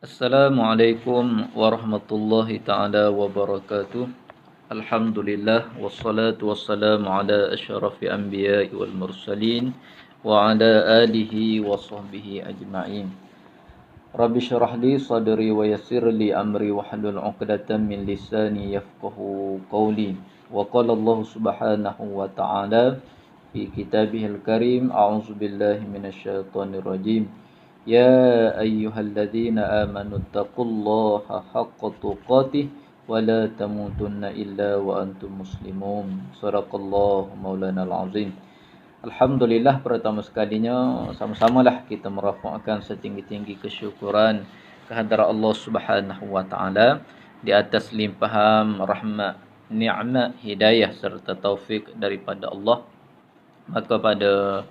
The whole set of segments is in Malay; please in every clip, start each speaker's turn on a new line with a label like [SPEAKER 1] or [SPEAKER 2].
[SPEAKER 1] Assalamualaikum warahmatullahi taala wabarakatuh. Alhamdulillah wassalatu wassalamu ala asyrafil anbiya'i wal mursalin wa ala alihi wa sahbihi ajma'in. Rabbi syrah li sadri wa yassir li amri wa hlul 'uqdatam min lisani yafqahu qawli. Wa qala Allah Subhanahu wa ta'ala fi kitabihil karim, a'udzu billahi minasyaitonir rajim. يا أيها الذين آمنوا اتقوا الله حق تقاته ولا تموتن إلا وأنتم مسلمون. صدق الله مولانا العظيم. Alhamdulillah, pertama sekalinya sama-samalah kita merafakkan setinggi-tinggi kesyukuran kehadrat Allah Subhanahu wa taala di atas limpahan rahmat, nikmat, hidayah serta taufik daripada Allah. Maka pada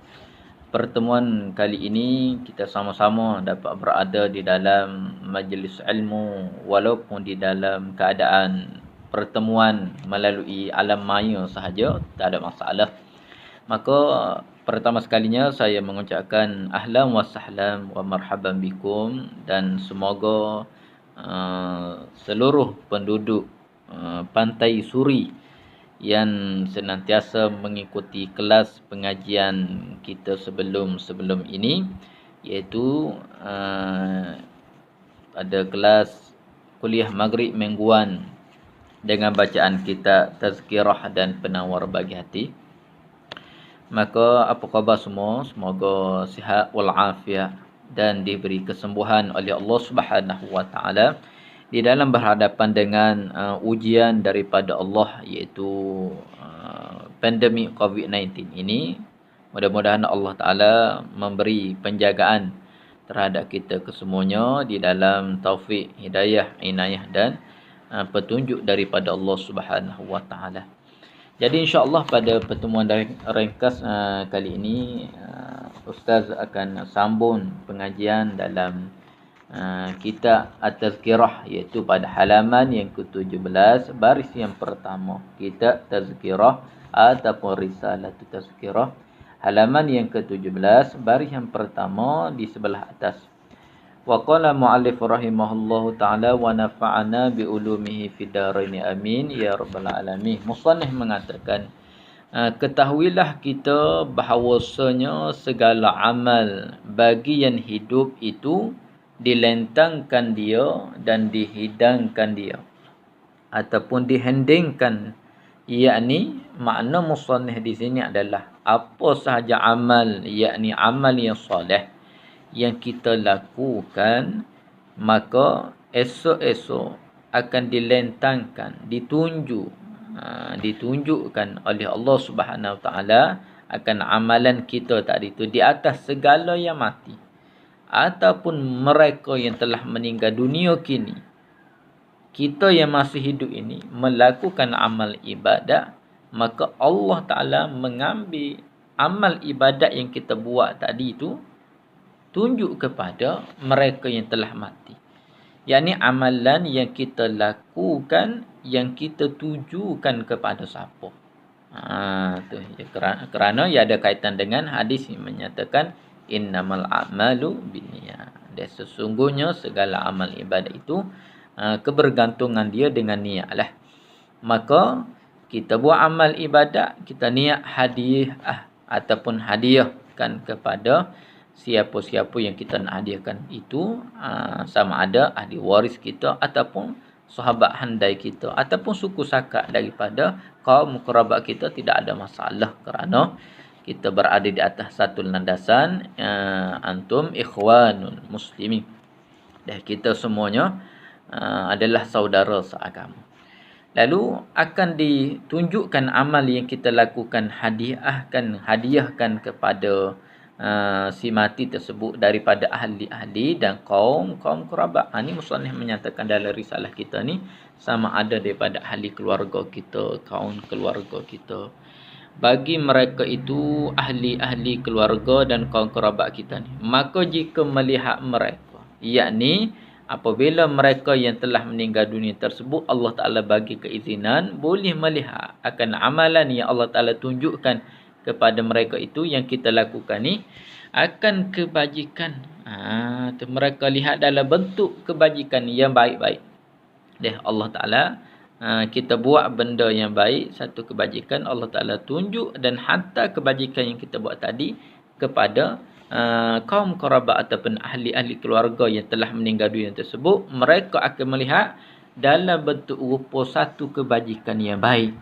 [SPEAKER 1] pertemuan kali ini kita sama-sama dapat berada di dalam majlis ilmu walaupun di dalam keadaan pertemuan melalui alam maya sahaja, tak ada masalah. Maka pertama sekalinya saya mengucapkan ahlan wa sahlan wa marhaban bikum, dan semoga seluruh penduduk Pantai Suri yang senantiasa mengikuti kelas pengajian kita sebelum ini, iaitu ada kelas kuliah maghrib mingguan dengan bacaan kitab Tazkirah dan Penawar Bagi Hati. Maka apa khabar semua? Semoga sihat walafiat dan diberi kesembuhan oleh Allah Subhanahu wa taala di dalam berhadapan dengan ujian daripada Allah, iaitu pandemik COVID-19 ini. Mudah-mudahan Allah Ta'ala memberi penjagaan terhadap kita kesemuanya di dalam taufik, hidayah, inayah dan petunjuk daripada Allah Subhanahu wa taala. Jadi insya-Allah pada pertemuan ringkas kali ini Ustaz akan sambung pengajian dalam kitab At-Tazkirah, iaitu pada halaman yang ke-17 baris yang pertama. Kitab Tazkirah ataupun Risalah Tazkirah, halaman yang ke-17 baris yang pertama di sebelah atas. Wa qala mu'allif rahimahullahu ta'ala wa nafa'ana bi ulumihi fid dharain amin ya rabbal alamin. Musannif mengatakan, ketahuilah kita bahawasanya segala amal bagi yang hidup itu dilentangkan dia dan dihidangkan dia ataupun dihendingkan. Yakni makna musannif di sini adalah apa sahaja amal, yakni amal yang soleh yang kita lakukan, maka esok-esok akan dilentangkan, ditunjukkan oleh Allah Subhanahu Wa Taala akan amalan kita tadi itu di atas segala yang mati ataupun mereka yang telah meninggal dunia kini. Kita yang masih hidup ini melakukan amal ibadat, maka Allah Ta'ala mengambil amal ibadat yang kita buat tadi itu tunjuk kepada mereka yang telah mati. Yakni amalan yang kita lakukan, yang kita tujukan kepada siapa. Tu kerana ia ada kaitan dengan hadis yang menyatakan innamal a'malu binniyat. Dan sesungguhnya segala amal ibadat itu kebergantungan dia dengan niat lah. Maka kita buat amal ibadat, kita niat hadiah ataupun hadiahkan kepada siapa-siapa yang kita nak hadiahkan itu, sama ada ahli waris kita ataupun sahabat handai kita ataupun suku sakat daripada kaum kerabat kita, tidak ada masalah kerana kita berada di atas satu landasan, antum ikhwanul muslimin. Dan kita semuanya adalah saudara seagama. Lalu akan ditunjukkan amal yang kita lakukan, hadiahkan kepada si mati tersebut daripada ahli-ahli dan kaum kerabat. Ini musannif menyatakan dalam risalah kita ni sama ada daripada ahli keluarga kita, kaum keluarga kita. Bagi mereka itu ahli-ahli keluarga dan kaum kerabat kita ni, maka jika melihat mereka, yakni apabila mereka yang telah meninggal dunia tersebut Allah Ta'ala bagi keizinan boleh melihat akan amalan yang Allah Ta'ala tunjukkan kepada mereka itu yang kita lakukan ni akan kebajikan. Tu mereka lihat dalam bentuk kebajikan yang baik-baik. Allah Ta'ala, kita buat benda yang baik, satu kebajikan, Allah Ta'ala tunjuk dan hantar kebajikan yang kita buat tadi kepada kaum kerabat ataupun ahli-ahli keluarga yang telah meninggal dunia tersebut. Mereka akan melihat dalam bentuk rupa satu kebajikan yang baik.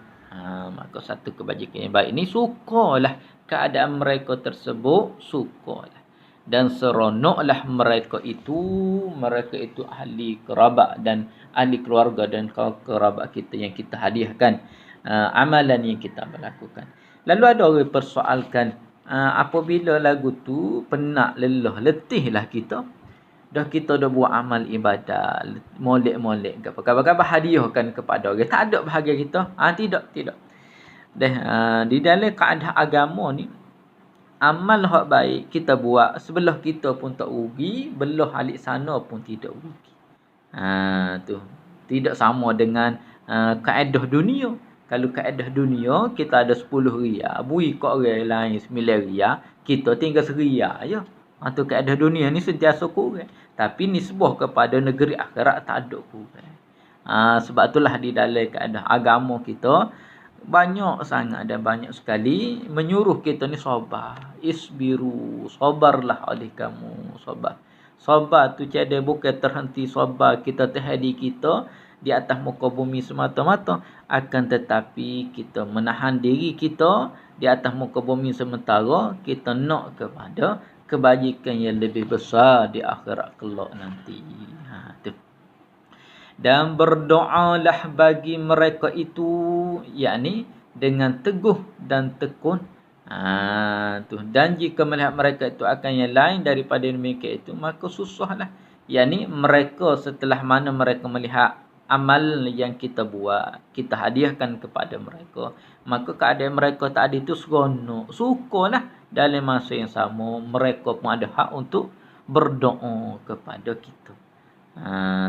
[SPEAKER 1] Maka satu kebajikan yang baik ni sukalah keadaan mereka tersebut, sukalah dan seronoklah mereka itu ahli kerabat dan ahli keluarga dan kerabat kita yang kita hadiahkan amalan yang kita melakukan. Lalu ada orang persoalkan, apabila lagu tu penat, lelah, letihlah kita, kita dah buat amal ibadah, molek-molek ke apa-apa, hadiahkan kepada orang, tak ada bahagia kita? Tidak. Di dalam kaedah agama ni, amal hak baik kita buat, sebelah kita pun tak rugi, belah alik sana pun tidak rugi. Tu tidak sama dengan kaedah dunia. Kalau kaedah dunia, kita ada 10 riyal, bui kat orang lain 9 riyal, kita tinggal 1 riyal je. Tu kaedah dunia ni sentiasa kurang. Tapi nisbah kepada negeri akhirat tak ada kurang. Sebab itulah di dalam kaedah agama kita banyak sangat dan banyak sekali menyuruh kita ni sabar. Isbiru, sabarlah oleh kamu, sabar. Sabar tu tiada bukan terhenti sabar kita terhadi kita di atas muka bumi semata-mata, akan tetapi kita menahan diri kita di atas muka bumi sementara kita nak kepada kebajikan yang lebih besar di akhirat kelak nanti. Tu. Dan berdoalah bagi mereka itu, yakni dengan teguh dan tekun. Tu. Dan jika melihat mereka itu akan yang lain daripada mereka itu, maka susahlah. Yakni mereka setelah mana mereka melihat amal yang kita buat, kita hadiahkan kepada mereka, maka keadaan mereka tadi itu seronok, sukalah. Dalam masa yang sama, mereka pun ada hak untuk berdoa kepada kita.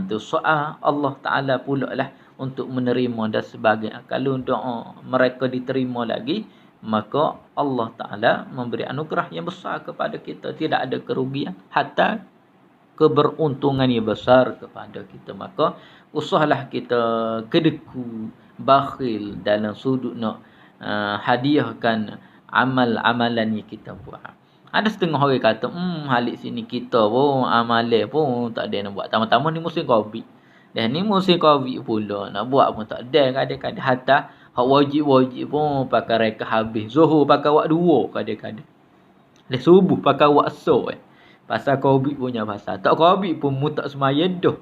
[SPEAKER 1] Tu soal Allah Ta'ala pula lah untuk menerima dan sebagainya. Kalau doa mereka diterima lagi, maka Allah Ta'ala memberi anugerah yang besar kepada kita. Tidak ada kerugian, hatta keberuntungan yang besar kepada kita. Maka usahlah kita kedeku, bakhil dalam sudut nak hadiahkan amal-amalan yang kita buat. Ada setengah orang kata, halik sini kita pun amalan pun tak ada nak buat. Tama-tama ni musim Covid. Dan ni musim Covid pula, nak buat pun tak ada. Kadang-kadang hatta hak wajib-wajib pun pakai reka habis. Zuhur pakai wak 2 kadang-kadang. Subuh pakai wak so. Pasal Covid punya pasal. Tak Covid pun mu tak semaya dah.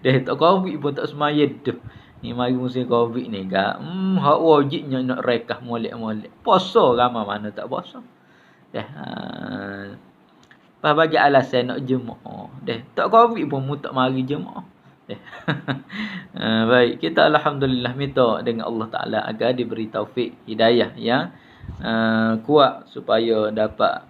[SPEAKER 1] Tak Covid pun tak semaya dah. Ni mari musim Covid ni kan. Hak wajibnya nak rekah molek-molek. Puasa ramai mana tak puasa. Pas bagi alasan nak jemaah. Tak Covid pun mu tak mari jemaah. Baik, kita alhamdulillah minta dengan Allah Ta'ala agar diberi taufik hidayah yang kuat supaya dapat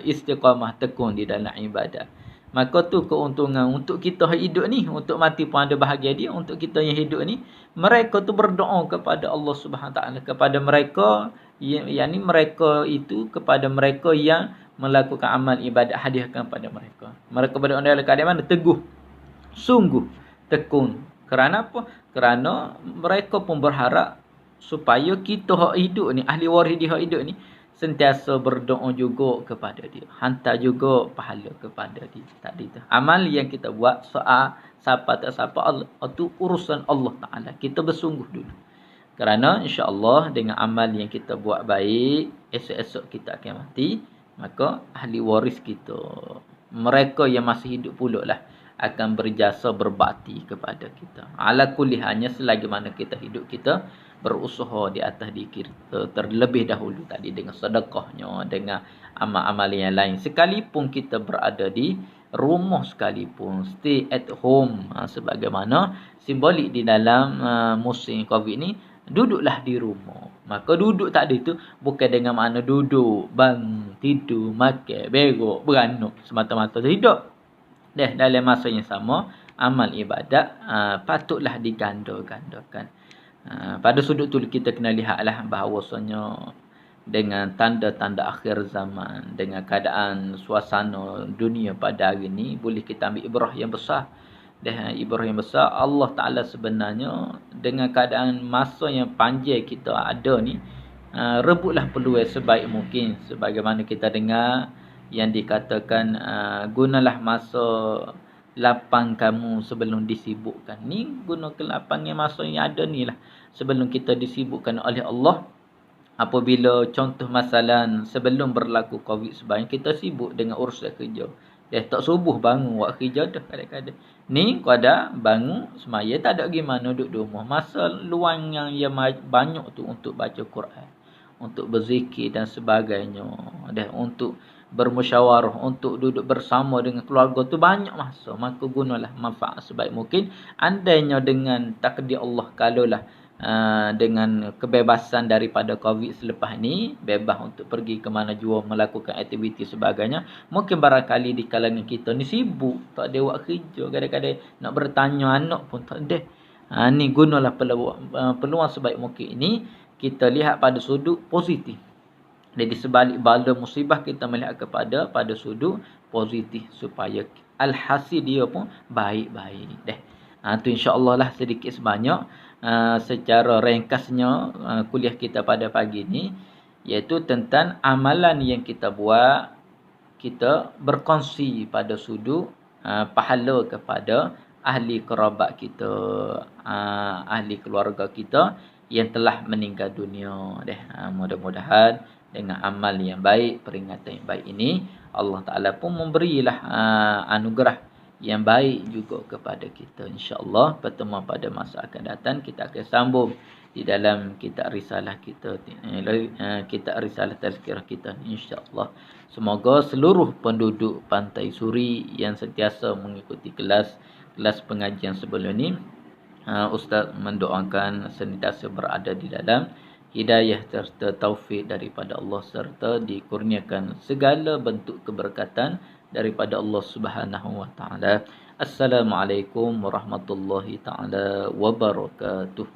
[SPEAKER 1] istiqamah tekun di dalam ibadah. Maka tu keuntungan untuk kita hidup ni, untuk mati pun ada bahagia dia. Untuk kita yang hidup ni, mereka tu berdoa kepada Allah Subhanahu Taala, kepada mereka, yakni mereka itu kepada mereka yang melakukan amal ibadat, hadiahkan pada mereka. Mereka berdoa dalam keadaan mana? Teguh, sungguh, tekun. Kerana apa? Kerana mereka pun berharap supaya kita hak hidup ni, ahli waris dia hak hidup ni, sentiasa berdoa juga kepada dia, hantar juga pahala kepada dia. Tadi tu amal yang kita buat, soal siapa tak siapa, Allah itu urusan Allah Ta'ala. Kita bersungguh dulu, kerana insya-Allah dengan amal yang kita buat baik, esok-esok kita akan mati, maka ahli waris kita, mereka yang masih hidup pula lah, akan berjasa berbakti kepada kita. Ala kulli hanya selagi mana kita hidup, kita berusaha di atas diri kita terlebih dahulu tadi dengan sedekahnya, dengan amal-amal yang lain. Sekalipun kita berada di rumah sekalipun, stay at home, sebagaimana simbolik di dalam musim Covid ni, duduklah di rumah. Maka duduk tadi tu bukan dengan makna duduk, bangun, tidur, makan, berok, beranak semata-mata, tidak. Dalam masa yang sama, amal ibadat patutlah digandakan. Pada sudut tu kita kena lihatlah bahawasanya dengan tanda-tanda akhir zaman, dengan keadaan suasana dunia pada hari ini, boleh kita ambil ibrah yang besar. Dan ibrah yang besar, Allah Ta'ala sebenarnya dengan keadaan masa yang panjang kita ada ni, rebutlah peluang sebaik mungkin. Sebagaimana kita dengar yang dikatakan, gunalah masa lapang kamu sebelum disibukkan. Ni guna kelapang yang masa yang ada ni lah. Sebelum kita disibukkan oleh Allah. Apabila contoh masalah sebelum berlaku COVID sebanyak, kita sibuk dengan urusan kerja. Tak subuh bangun buat kerja dah kadang-kadang. Ni kau ada bangun semaya, tak ada gimana duduk di rumah. Masa luang yang banyak tu untuk baca Quran, untuk berzikir dan sebagainya. Untuk bermusyawarah, untuk duduk bersama dengan keluarga tu banyak masa. Maka gunalah manfaat sebaik mungkin. Andainya dengan takdir Allah, kalaulah dengan kebebasan daripada COVID selepas ni, bebas untuk pergi ke mana jua, melakukan aktiviti sebagainya, mungkin barangkali di kalangan kita ni sibuk, tak ada buat kerja, kadang-kadang nak bertanya anak pun tak ada. Ni gunalah peluang sebaik mungkin ini, kita lihat pada sudut positif. Jadi sebalik bala musibah, kita melihat pada sudut positif supaya alhasil dia pun baik-baik. Tu insya-Allah lah sedikit sebanyak secara ringkasnya kuliah kita pada pagi ni, iaitu tentang amalan yang kita buat, kita berkongsi pada sudut pahala kepada ahli kerabat kita, ahli keluarga kita yang telah meninggal dunia. Mudah-mudahan dengan amal yang baik, peringatan yang baik ini, Allah Ta'ala pun memberilah anugerah yang baik juga kepada kita. InsyaAllah pertemuan pada masa akan datang, kita akan sambung di dalam kitab risalah kita, kitab risalah tazkirah kita, insyaAllah. Semoga seluruh penduduk Pantai Suri yang sentiasa mengikuti kelas pengajian sebelum ini, Ustaz mendoakan sentiasa berada di dalam hidayah serta taufik daripada Allah, serta dikurniakan segala bentuk keberkatan daripada Allah Subhanahu wa taala. Assalamualaikum warahmatullahi taala wabarakatuh.